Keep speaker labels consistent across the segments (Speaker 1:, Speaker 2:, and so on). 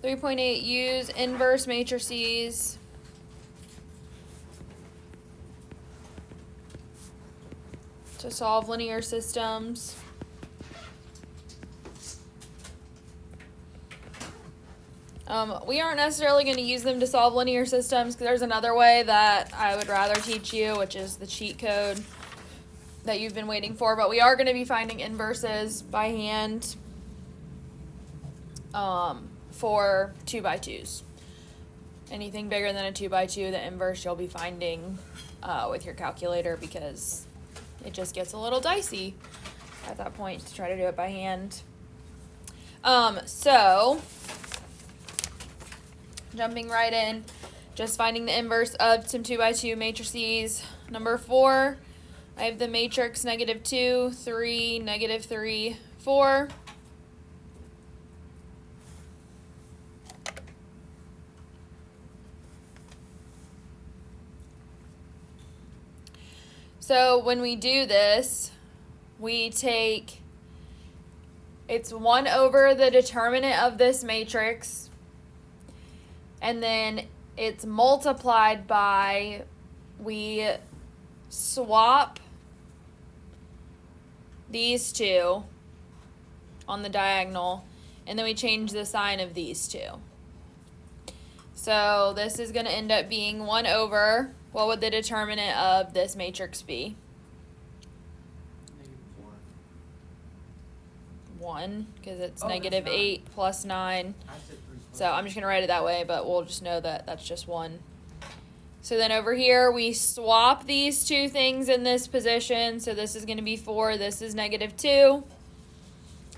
Speaker 1: 3.8, use inverse matrices to solve linear systems. We aren't necessarily going to use them to solve linear systems because there's another way that I would rather teach you, which is the cheat code that you've been waiting for. But we are going to be finding inverses by hand for 2x2s. Anything bigger than a 2x2, the inverse you'll be finding with your calculator because it just gets a little dicey at that point to try to do it by hand. So, jumping right in, just finding the inverse of some 2x2 matrices. Number 4, I have the matrix -2, 3, -3, 4. So when we do this, we take, it's 1 over the determinant of this matrix, and then it's multiplied by, we swap these two on the diagonal, and then we change the sign of these two. So this is going to end up being 1 over, what would the determinant of this matrix be? 1, because it's -8 plus 9. So I'm just going to write it that way, but we'll just know that that's just 1. So then over here, we swap these two things in this position. So this is going to be 4, this is -2.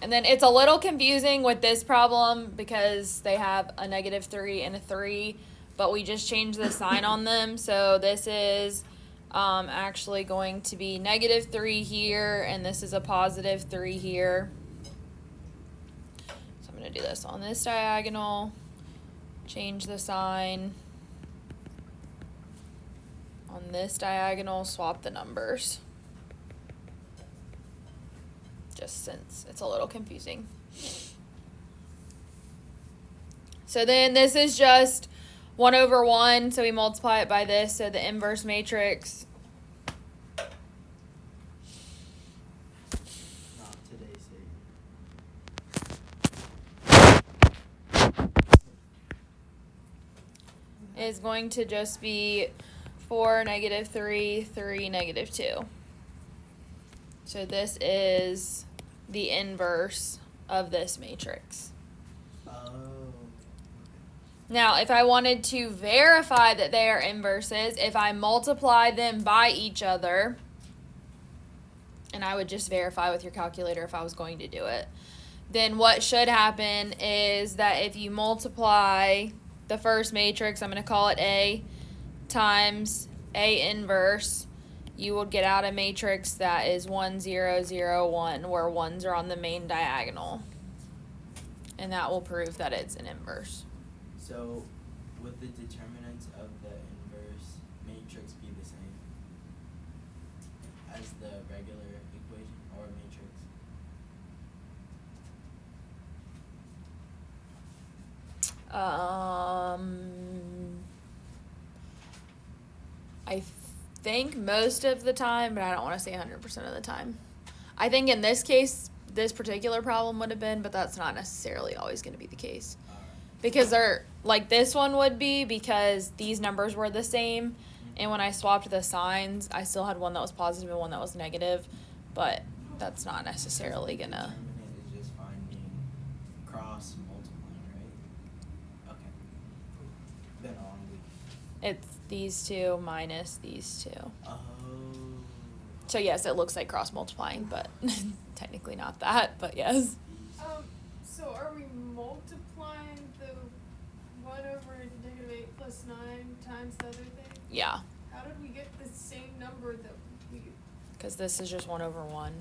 Speaker 1: And then it's a little confusing with this problem because they have a -3 and a 3, but we just changed the sign on them. So this is actually going to be -3 here, and this is a +3 here. So I'm going to do this on this diagonal, change the sign. On this diagonal, swap the numbers. Just since it's a little confusing. So then this is just 1 over 1, so we multiply it by this, so the inverse matrix.
Speaker 2: Not today's date.
Speaker 1: Is going to just be 4, -3, 3, -2. So this is the inverse of this matrix. Now, if I wanted to verify that they are inverses, if I multiply them by each other, and I would just verify with your calculator if I was going to do it, then what should happen is that if you multiply the first matrix, I'm going to call it A, times A inverse, you will get out a matrix that is 1, 0, 0, 1, where 1s are on the main diagonal. And that will prove that it's an inverse.
Speaker 2: So, would the determinants of the inverse matrix be the same as the regular equation or matrix?
Speaker 1: I think most of the time, but I don't want to say 100% of the time. I think in this case, this particular problem would have been, but that's not necessarily always going to be the case. Because they're, like this one would be, because these numbers were the same, and when I swapped the signs, I still had one that was positive and one that was negative, but that's not necessarily going to...
Speaker 2: Determinant is just finding cross multiplying, right? Okay. Been a long week.
Speaker 1: It's these two minus these two.
Speaker 2: Oh.
Speaker 1: So yes, it looks like cross multiplying, but technically not that, but yes.
Speaker 3: So are we multiplying the 1 over -8 plus 9 times the other thing?
Speaker 1: Yeah,
Speaker 3: How did we get the same number that we...
Speaker 1: because this is just 1 over 1.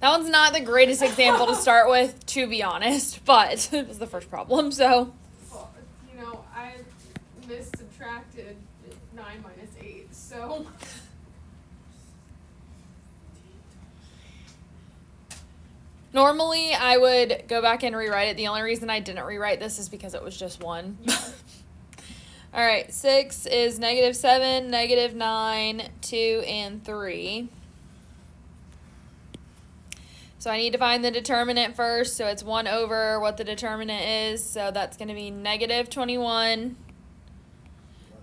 Speaker 1: That one's not the greatest example to start with, to be honest, but it was the first problem, so.
Speaker 3: Well, you know, I subtracted 9 minus 8, so...
Speaker 1: Normally, I would go back and rewrite it. The only reason I didn't rewrite this is because it was just 1.
Speaker 3: Yeah.
Speaker 1: All right, 6 is -7, -9, 2, and 3. So I need to find the determinant first. So it's 1 over what the determinant is. So that's going to be -21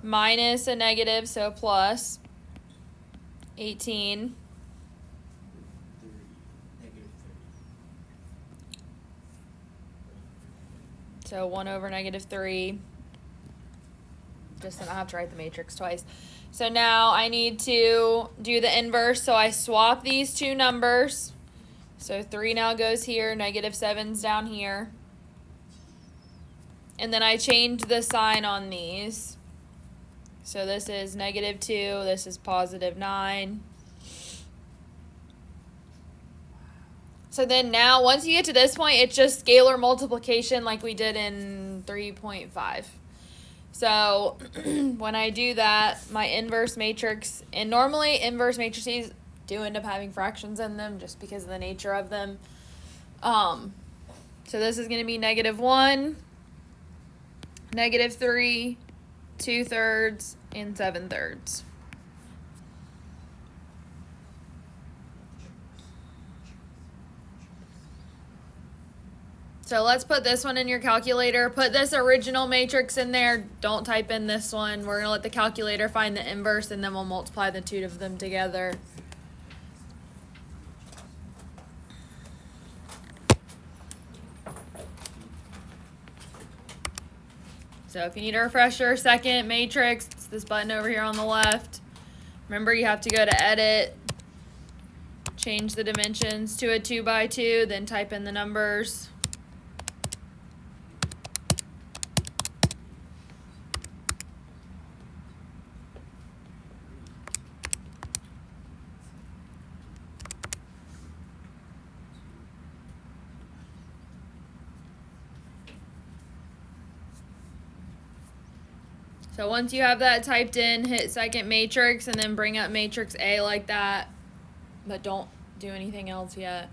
Speaker 1: minus a negative, so plus 18.
Speaker 2: 3, -3.
Speaker 1: So 1 over -3. Just then I have to write the matrix twice. So now I need to do the inverse. So I swap these two numbers. So 3 now goes here, -7's down here. And then I change the sign on these. So this is -2, this is +9. So then now, once you get to this point, it's just scalar multiplication like we did in 3.5. So when I do that, my inverse matrix, and normally inverse matrices do end up having fractions in them just because of the nature of them. So this is going to be -1, -3, 2/3, and 7/3. So let's put this one in your calculator. Put this original matrix in there. Don't type in this one. We're going to let the calculator find the inverse, and then we'll multiply the two of them together. So if you need a refresher, second matrix, it's this button over here on the left. Remember, you have to go to Edit, change the dimensions to a 2x2, then type in the numbers. So once you have that typed in, hit second matrix and then bring up matrix A like that, but don't do anything else yet.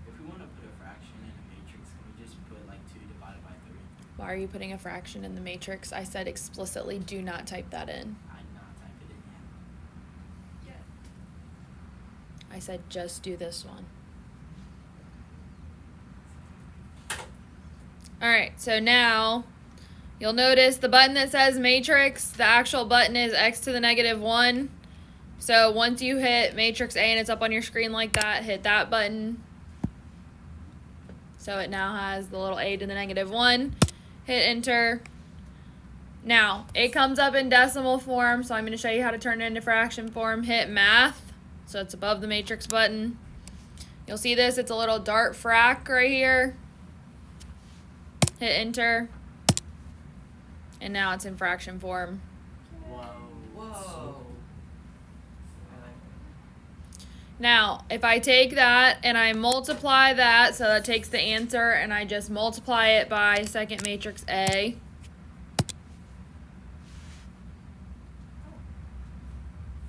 Speaker 2: If we want to put a fraction in a matrix, can we just put like 2 divided by 3?
Speaker 1: Why are you putting a fraction in the matrix? I said explicitly do not type that in.
Speaker 2: I did not type it in yet.
Speaker 1: I said just do this one. Alright, so now you'll notice the button that says matrix, the actual button is x to the -1. So once you hit matrix A and it's up on your screen like that, hit that button. So it now has the little a to the -1. Hit enter. Now, it comes up in decimal form, so I'm going to show you how to turn it into fraction form. Hit math, so it's above the matrix button. You'll see this, it's a little dart frac right here. Hit enter. And now it's in fraction form.
Speaker 2: Whoa.
Speaker 1: Now, if I take that and I multiply that, so that takes the answer, and I just multiply it by second matrix A.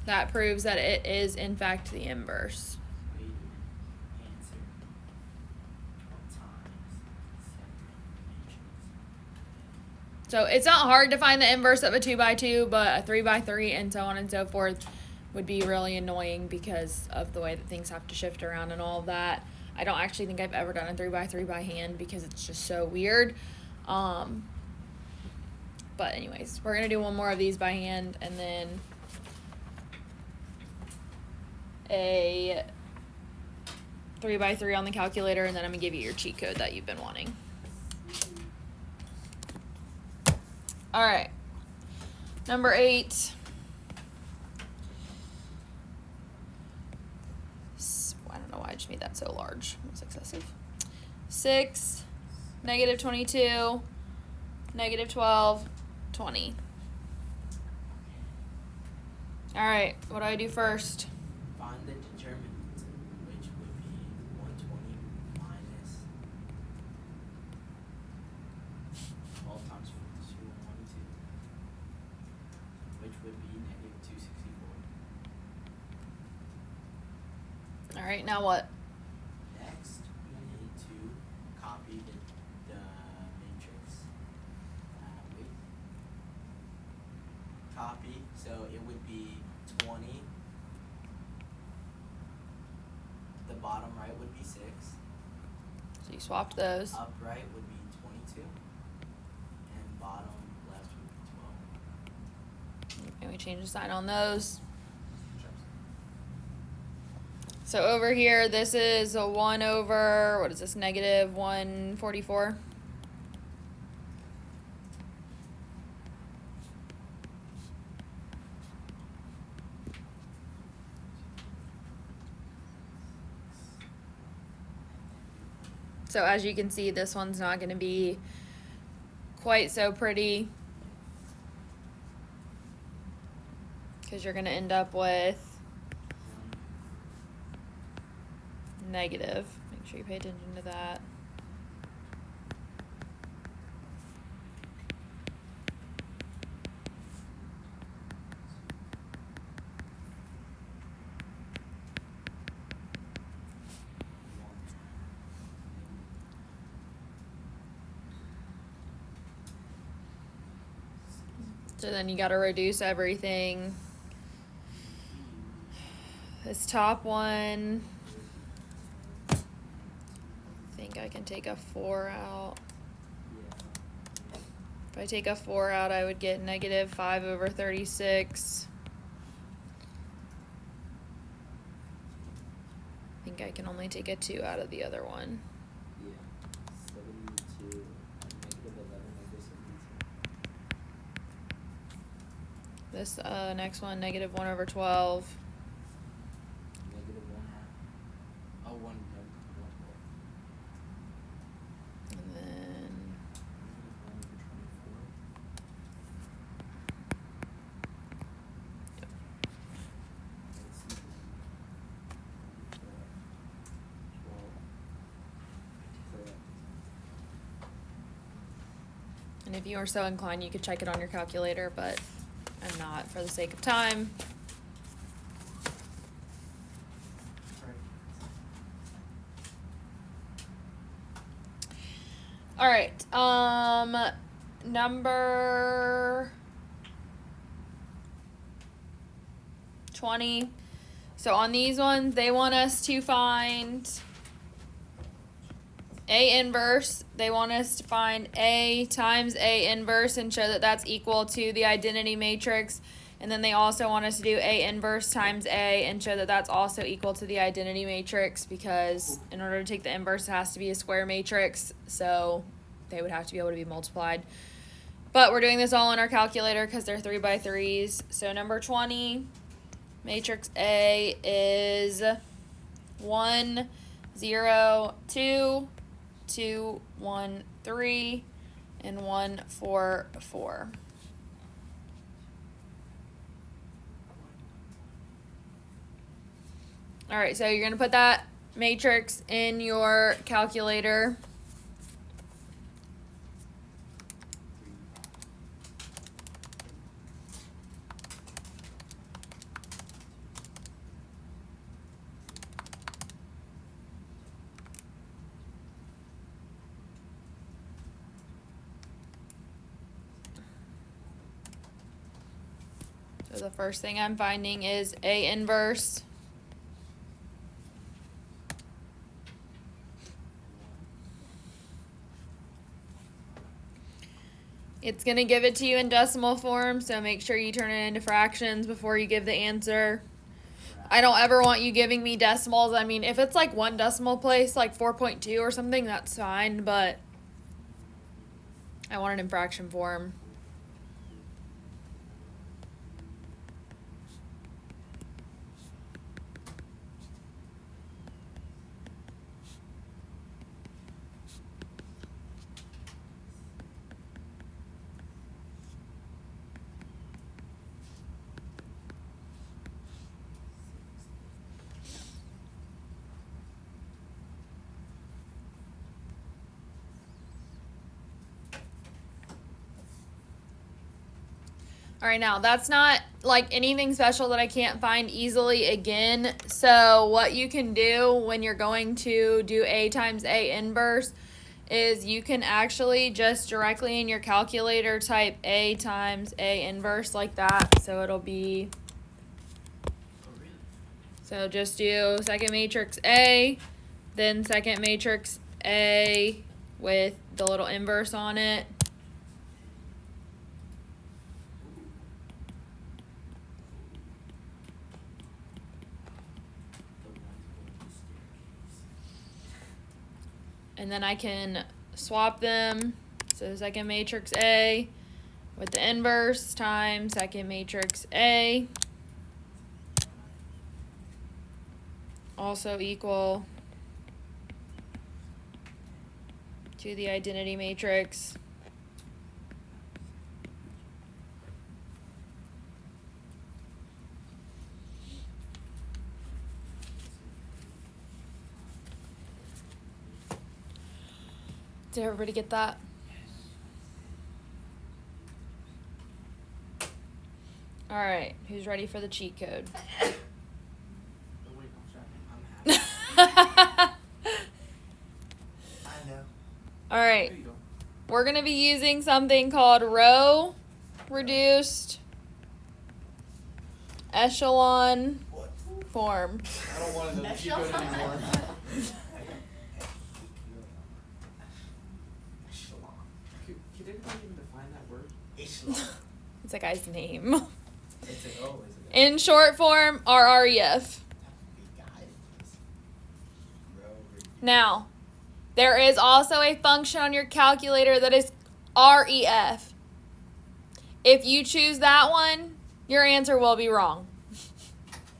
Speaker 1: That proves that it is, in fact, the inverse.
Speaker 2: Wait, answer 12 times 7 matrix.
Speaker 1: So it's not hard to find the inverse of a 2x2, but a 3x3 and so on and so forth would be really annoying because of the way that things have to shift around and all of that. I don't actually think I've ever done a 3x3 by hand because it's just so weird. But anyways, we're going to do one more of these by hand and then a 3x3 on the calculator, and then I'm going to give you your cheat code that you've been wanting. All right. Number 8. I don't know why I just made that so large. It was excessive. 6, -22, -12, 20. All right, what do I do first?
Speaker 2: Find the determinant, which would be 120 minus
Speaker 1: Alright, now what?
Speaker 2: Next, we need to copy the matrix. Wait. Copy, so it would be 20. The bottom right would be 6.
Speaker 1: So you swapped those.
Speaker 2: Upright would be 22. And bottom left would be 12.
Speaker 1: And we change the sign on those. So over here, this is a 1 over, what is this, negative 144? So as you can see, this one's not going to be quite so pretty, because you're going to end up with negative. Make sure you pay attention to that. So then you got to reduce everything. This top one, I think I can take a 4 out. If I take a 4 out, I would get negative 5 over 36. I think I can only take a 2 out of the other one.
Speaker 2: Yeah. 72 and negative 11 over 72.
Speaker 1: This next one, negative 1 over 12.
Speaker 2: Negative 1 half. Oh, 1 12.
Speaker 1: And then and if you are so inclined, you could check it on your calculator, but I'm not for the sake of time. All right, number 20. So on these ones, they want us to find A inverse. They want us to find A times A inverse and show that that's equal to the identity matrix. And then they also want us to do A inverse times A and show that that's also equal to the identity matrix, because in order to take the inverse, it has to be a square matrix. So they would have to be able to be multiplied. But we're doing this all in our calculator because they're 3 by 3s. So number 20, matrix A is 1, 0, 2, 2, 1, 3, and 1, 4, 4. All right, so you're going to put that matrix in your calculator. So the first thing I'm finding is A inverse. It's going to give it to you in decimal form, so make sure you turn it into fractions before you give the answer. I don't ever want you giving me decimals. I mean, if it's like 1 decimal place, like 4.2 or something, that's fine, but I want it in fraction form. All right, now that's not like anything special that I can't find easily again. So what you can do when you're going to do A times A inverse is you can actually just directly in your calculator type A times A inverse like that. So it'll be,
Speaker 2: Oh, really?
Speaker 1: so just do second matrix A, then second matrix A with the little inverse on it.
Speaker 2: The ones going to staircase.
Speaker 1: And then I can swap them. So second matrix A with the inverse times second matrix A. Also equal to the identity matrix. Did everybody get that? All right, who's ready for the cheat code?
Speaker 2: Oh, wait, I'm happy. I know.
Speaker 1: All right,
Speaker 2: There you go.
Speaker 1: we're going to be using something called row reduced echelon
Speaker 2: What?
Speaker 1: form.
Speaker 4: I don't want to know the cheat code anymore.
Speaker 2: Echelon.
Speaker 4: Could anybody even define that word?
Speaker 2: Echelon.
Speaker 1: It's a guy's name.
Speaker 2: It's a, oh, is it?
Speaker 1: In short form, RREF. Now, there is also a function on your calculator that is REF. If you choose that one, your answer will be wrong.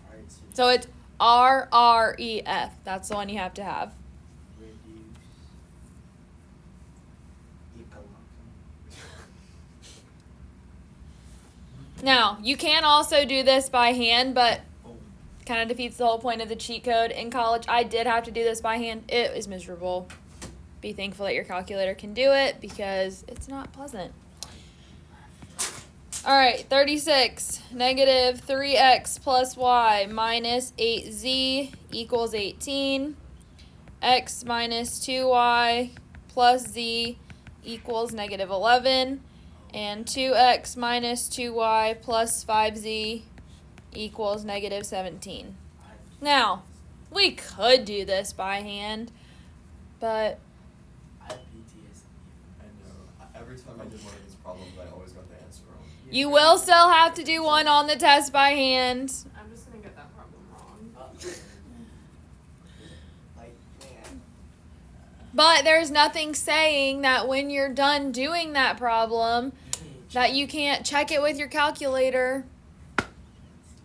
Speaker 2: Alright,
Speaker 1: So it's RREF. That's the one you have to have.
Speaker 2: reduce echelon.
Speaker 1: Now, you can also do this by hand, but
Speaker 2: Oh,
Speaker 1: kind of defeats the whole point of the cheat code. In college, I did have to do this by hand. It was miserable. Be thankful that your calculator can do it because it's not pleasant. All right, 36. Negative 3x plus y minus 8z equals 18. X minus 2y plus z equals negative 11. And 2x minus 2y plus 5z equals negative 17. Now, we could do this by hand, but
Speaker 2: I have PTSD.
Speaker 4: I know. Every time I did one of these problems, I always got the answer wrong.
Speaker 1: you will still have to do one on the test by hand.
Speaker 3: I'm just gonna get that problem wrong.
Speaker 2: Like, man.
Speaker 1: But there's nothing saying that when you're done doing that problem, that you can't check it with your calculator.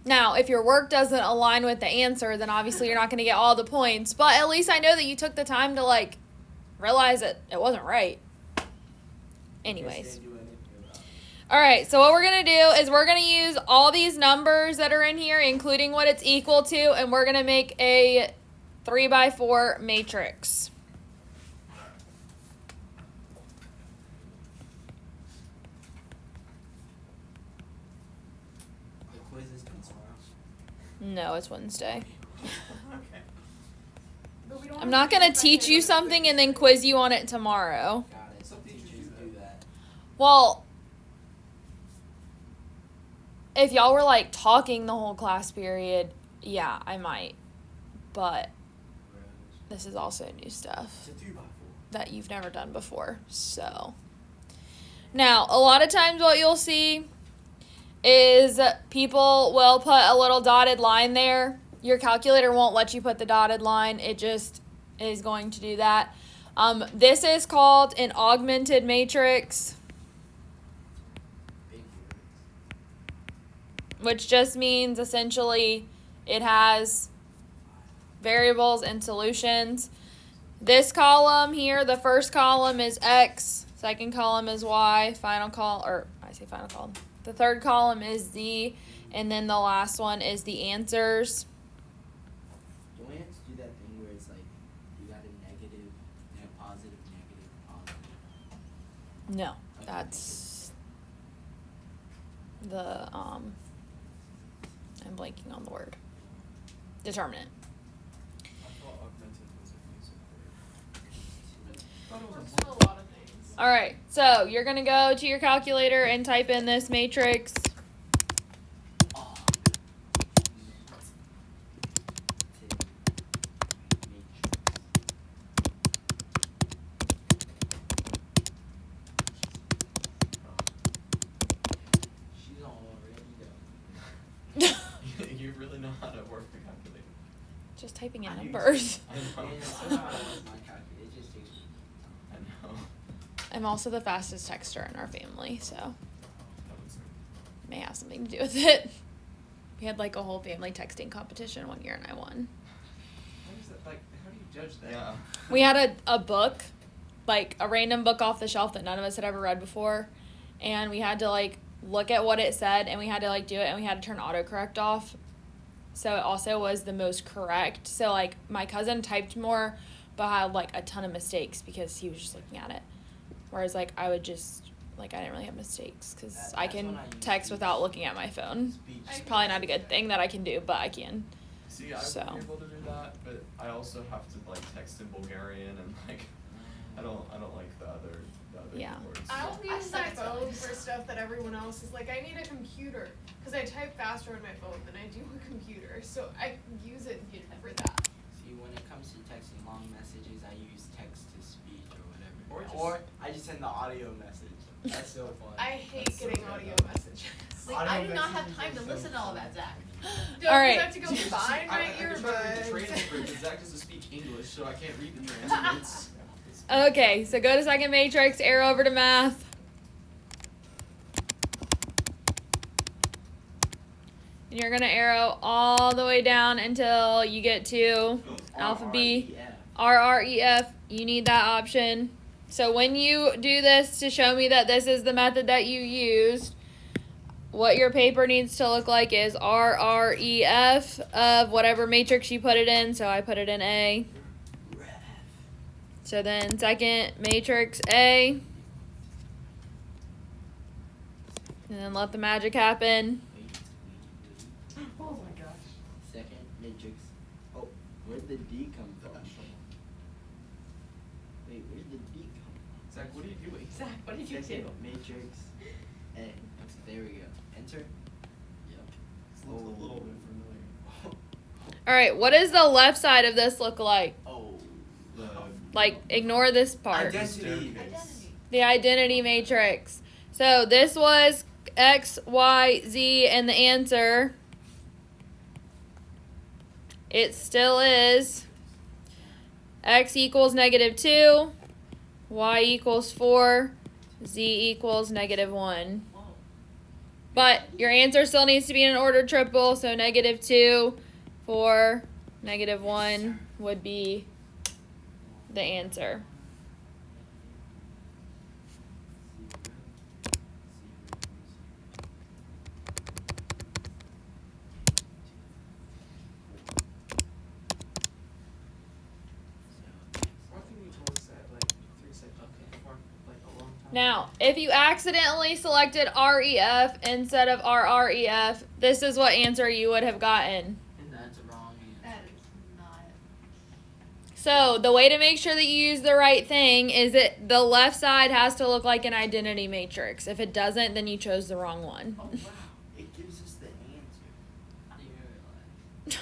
Speaker 1: Now, if your work doesn't align with the answer, then obviously you're not going to get all the points. But at least I know that you took the time to, like, realize that it wasn't right. Anyways. All right, so what we're going to do is we're going to use all these numbers that are in here, including what it's equal to, and we're going to make a 3x4 matrix.
Speaker 2: The quiz is tomorrow.
Speaker 1: No, it's Wednesday.
Speaker 2: Okay.
Speaker 3: But we don't
Speaker 1: I'm
Speaker 3: have
Speaker 1: not
Speaker 3: to
Speaker 1: going
Speaker 3: do
Speaker 1: to
Speaker 3: it by
Speaker 1: teach
Speaker 3: hand
Speaker 1: you
Speaker 3: on the
Speaker 1: something
Speaker 3: quiz,
Speaker 1: and then
Speaker 3: right?
Speaker 1: quiz you on it tomorrow.
Speaker 2: Got it.
Speaker 4: Some
Speaker 2: Teachers
Speaker 4: teachers
Speaker 2: do that.
Speaker 1: Well, if y'all were like talking the whole class period, yeah, I might. But this is also new stuff
Speaker 4: It's a 2x4.
Speaker 1: that you've never done before. So now, a lot of times what you'll see is people will put a little dotted line there. Your calculator won't let you put the dotted line. It just is going to do that. This is called an augmented matrix,
Speaker 2: Big words.
Speaker 1: which just means essentially it has variables and solutions. This column here, the first column is X, second column is Y, final column. The third column is Z, and then the last one is the answers.
Speaker 2: Don't we have to do that thing where it's like you got a negative, and a positive, negative, positive?
Speaker 1: No,
Speaker 2: Okay,
Speaker 1: that's the I'm blanking on the word. Determinant.
Speaker 4: I thought augmented was a music word.
Speaker 3: Works for a lot of things.
Speaker 1: All right, so you're gonna go to your calculator and type in this matrix.
Speaker 2: She's already done.
Speaker 4: You really know how to work the calculator.
Speaker 1: Just typing in
Speaker 2: I do
Speaker 1: numbers.
Speaker 4: I know.
Speaker 2: Yeah, I know how to work my calculator. It just takes me time.
Speaker 4: I know.
Speaker 1: I'm also the fastest texter in our family, so
Speaker 4: That was
Speaker 1: may have something to do with it. We had like a whole family texting competition one year and I won.
Speaker 4: How is that, like, how do you judge that? Yeah.
Speaker 1: We had a book, like a random book off the shelf that none of us had ever read before, and we had to like look at what it said and we had to like do it, and we had to turn autocorrect off. So it also was the most correct. So like my cousin typed more but had like a ton of mistakes because he was just looking at it. Whereas like I would just like I didn't really have mistakes because I
Speaker 2: That's
Speaker 1: can
Speaker 2: when I use
Speaker 1: text
Speaker 2: speech.
Speaker 1: without looking at my phone.
Speaker 2: Speech.
Speaker 1: It's probably not a good thing that I can do, but I can.
Speaker 4: See, I
Speaker 1: So.
Speaker 4: would be able to do that, but I also have to like text in Bulgarian and like I don't like the other
Speaker 1: Yeah.
Speaker 4: keyboards.
Speaker 3: I'll
Speaker 5: I
Speaker 3: use my
Speaker 5: suck at
Speaker 3: phone
Speaker 5: spelling.
Speaker 3: for stuff that everyone else is like. I need a computer because I type faster on my phone than I do a computer, so I use it for that.
Speaker 2: See, when it comes to texting long messages, I use text to speech or whatever.
Speaker 4: Or
Speaker 2: I just send the audio message. That's so fun.
Speaker 3: I hate
Speaker 4: That's so
Speaker 3: getting
Speaker 4: good,
Speaker 3: audio
Speaker 4: though.
Speaker 3: messages.
Speaker 5: Like,
Speaker 2: Audio
Speaker 5: I do not have
Speaker 2: messages
Speaker 5: time to
Speaker 2: are so
Speaker 5: listen to all
Speaker 2: fun.
Speaker 5: that, Zach.
Speaker 3: Don't
Speaker 1: All right.
Speaker 3: have to go find my
Speaker 4: I can try to read the
Speaker 3: earbuds.
Speaker 4: transcript, but Zach doesn't speak English, so I can't read the transcripts.
Speaker 1: Okay, so go to second matrix, arrow over to math. And you're gonna arrow all the way down until you get to alpha B,
Speaker 2: RREF.
Speaker 1: R, R, E, F. You need that option. So when you do this to show me that this is the method that you used, what your paper needs to look like is R, R, E, F of whatever matrix you put it in. So I put it in A.
Speaker 2: Ref.
Speaker 1: So then second matrix A. And then let the magic happen.
Speaker 2: Wait.
Speaker 4: Oh my gosh.
Speaker 2: Second matrix. Oh, where'd the D come from? Wait, where'd the D come from?
Speaker 4: Zach, what are you doing?
Speaker 5: Zach, what did you
Speaker 2: Second
Speaker 5: do?
Speaker 2: matrix. A. There we go. Enter. Yep.
Speaker 4: This looks a little bit familiar.
Speaker 1: All right, what does the left side of this look like?
Speaker 2: Oh.
Speaker 4: The
Speaker 1: Like, ignore this part.
Speaker 2: Identity.
Speaker 5: Identity.
Speaker 1: The identity matrix. So this was X, Y, Z, and the answer. It still is X equals -2, Y equals 4, Z equals -1.
Speaker 5: Whoa.
Speaker 1: But your answer still needs to be in an ordered triple, so -2, 4, -1 would be the answer.
Speaker 4: One thing you told us that like 3 seconds before, like a long time.
Speaker 1: Now, if you accidentally selected REF instead of RREF, this is what answer you would have gotten.
Speaker 2: And that's a wrong answer.
Speaker 5: That is not.
Speaker 1: So the way to make sure that you use the right thing is that the left side has to look like an identity matrix. If it doesn't, then you chose the wrong one.
Speaker 2: Oh wow. It gives us the answer. How do you realize?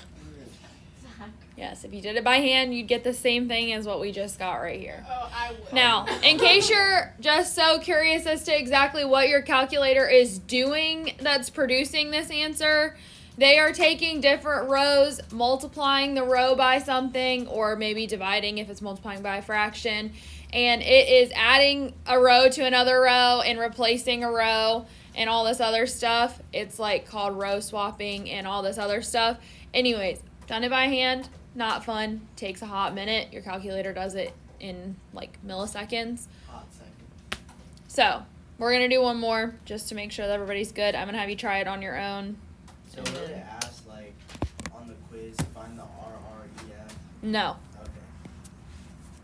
Speaker 5: Zach.
Speaker 1: Yes, if you did it by hand, you'd get the same thing as what we just got right here.
Speaker 3: Oh, I would.
Speaker 1: Now, in case you're just so curious as to exactly what your calculator is doing that's producing this answer, they are taking different rows, multiplying the row by something, or maybe dividing if it's multiplying by a fraction, and it is adding a row to another row and replacing a row and all this other stuff. It's like called row swapping and all this other stuff. Anyways, done it by hand, not fun, takes a hot minute. Your calculator does it in like milliseconds.
Speaker 2: Hot second.
Speaker 1: So we're gonna do one more just to make sure that everybody's good. I'm gonna have you try it on your own.
Speaker 2: So did it ask like on the quiz find the RREF?
Speaker 1: No,
Speaker 2: Okay.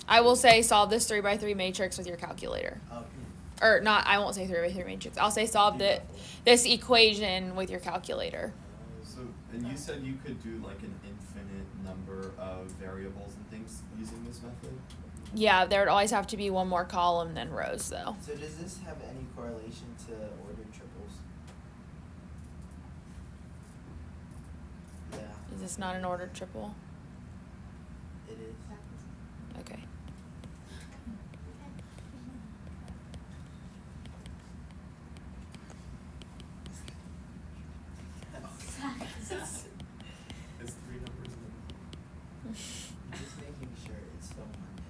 Speaker 1: I will say solve this 3x3 matrix with your calculator.
Speaker 2: Okay.
Speaker 1: or not, I won't say 3x3 matrix. I'll say solve this equation with your calculator.
Speaker 4: So, and you said you could do like an infinite number of variables and things using this method?
Speaker 1: Yeah, there would always have to be one more column than rows, though.
Speaker 2: So does this have any correlation to ordered triples? Yeah,
Speaker 1: Is this not an ordered triple?
Speaker 2: it is.
Speaker 1: Okay.
Speaker 4: It's 3 numbers in
Speaker 2: Just making sure it's still Monday.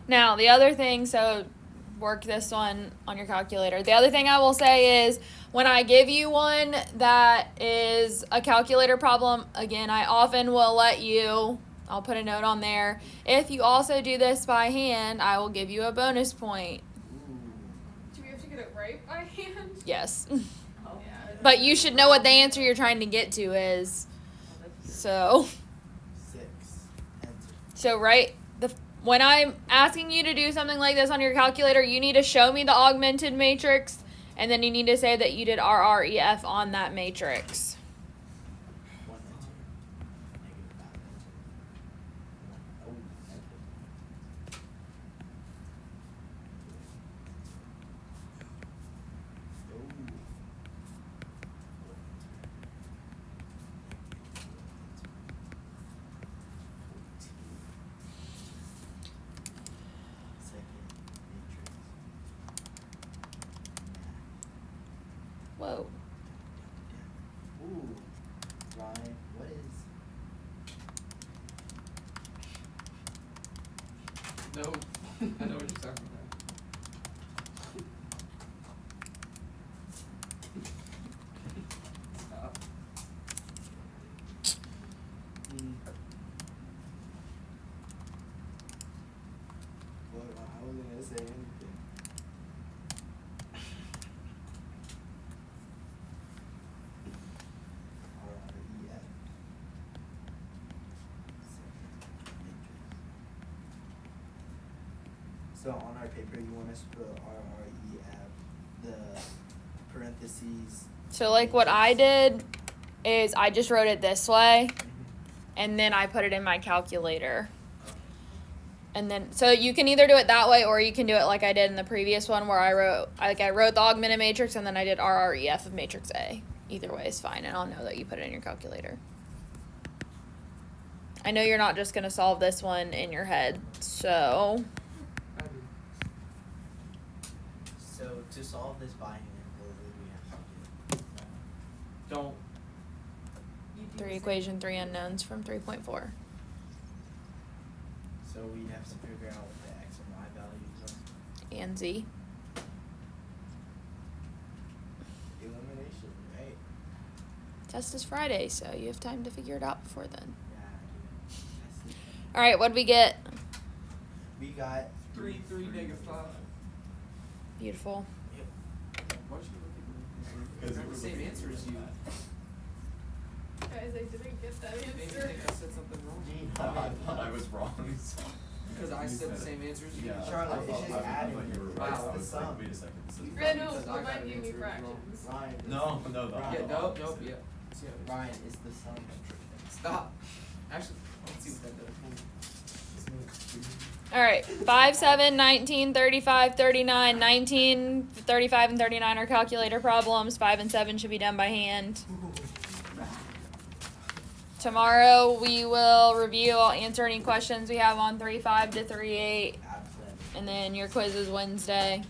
Speaker 1: Now, the other thing, so work this one on your calculator. The other thing I will say is when I give you one that is a calculator problem, again, I often will let you, I'll put a note on there. If you also do this by hand, I will give you a bonus point.
Speaker 2: Ooh.
Speaker 3: Do we have to get it right by hand?
Speaker 1: Yes.
Speaker 5: Oh.
Speaker 3: Yeah.
Speaker 1: But you should know what the answer you're trying to get to is. So,
Speaker 2: 6. Enter.
Speaker 1: so right, when I'm asking you to do something like this on your calculator, you need to show me the augmented matrix, and then you need to say that you did RREF on that matrix.
Speaker 2: 1 enter. -5 enter. 1. Oh, enter. Oh. 4 enter. Second matrix.
Speaker 1: Whoa.
Speaker 2: Ooh, Ryan, what is?
Speaker 6: No, I know what you're talking about. Stop.
Speaker 2: Well, I wasn't gonna say anything. RREF. So on our paper, you want us to put RREF, the parentheses.
Speaker 1: So, like, what I did is I just wrote it this way,
Speaker 2: Mhm.
Speaker 1: and then I put it in my calculator. And then, so you can either do it that way, or you can do it like I did in the previous one, where I wrote the augmented matrix, and then I did RREF of matrix A. Either way is fine, and I'll know that you put it in your calculator. I know you're not just gonna solve this one in your head, so
Speaker 6: I do.
Speaker 2: So to solve this by hand, what would we have to do?
Speaker 6: Don't.
Speaker 5: You do
Speaker 1: 3
Speaker 5: the same.
Speaker 1: equation, 3 unknowns from 3.4.
Speaker 2: So we'd have to figure out what the x and y values are.
Speaker 1: And Z.
Speaker 2: Elimination, right?
Speaker 1: Test is Friday, so you have time to figure it out before then.
Speaker 2: Yeah, I do. I see.
Speaker 1: All right, what did we get?
Speaker 2: We got
Speaker 6: 3, -5.
Speaker 1: Beautiful.
Speaker 6: Why should you look at me?
Speaker 4: Because
Speaker 6: I
Speaker 4: you
Speaker 6: have the
Speaker 4: were
Speaker 6: same
Speaker 4: looking
Speaker 6: answer
Speaker 4: at
Speaker 6: as
Speaker 4: me
Speaker 6: you.
Speaker 4: like
Speaker 3: Guys, I didn't get that
Speaker 6: Maybe you
Speaker 3: answer.
Speaker 6: think I said something wrong.
Speaker 4: I thought I was wrong. So
Speaker 6: Because I
Speaker 4: you
Speaker 6: said the
Speaker 4: it.
Speaker 6: same answer as you.
Speaker 4: Yeah,
Speaker 2: Charlotte,
Speaker 4: I
Speaker 2: it's
Speaker 4: thought,
Speaker 2: just
Speaker 4: I
Speaker 2: adding.
Speaker 4: thought you were right.
Speaker 6: Wow.
Speaker 4: I was
Speaker 2: It's the
Speaker 4: like,
Speaker 2: sum.
Speaker 4: wait a second. This is
Speaker 3: Yeah, no,
Speaker 6: Because I
Speaker 3: but
Speaker 6: got
Speaker 3: mine
Speaker 6: an
Speaker 3: gave me
Speaker 6: answer as well.
Speaker 3: fractions.
Speaker 2: Ryan. it's-
Speaker 4: No, the
Speaker 6: Yeah,
Speaker 2: Ryan,
Speaker 6: nope,
Speaker 4: opposite.
Speaker 6: yeah. See how it is.
Speaker 2: Ryan, it's the sum.
Speaker 6: Stop. Actually, let's see what that does.
Speaker 1: All right, 5, 7, 19, 35, 39, 19, 35, and 39 are calculator problems. 5 and 7 should be done by hand. Tomorrow we will review. I'll answer any questions we have on 3.5 to 3.8,
Speaker 2: Absolutely.
Speaker 1: and then your quiz is Wednesday.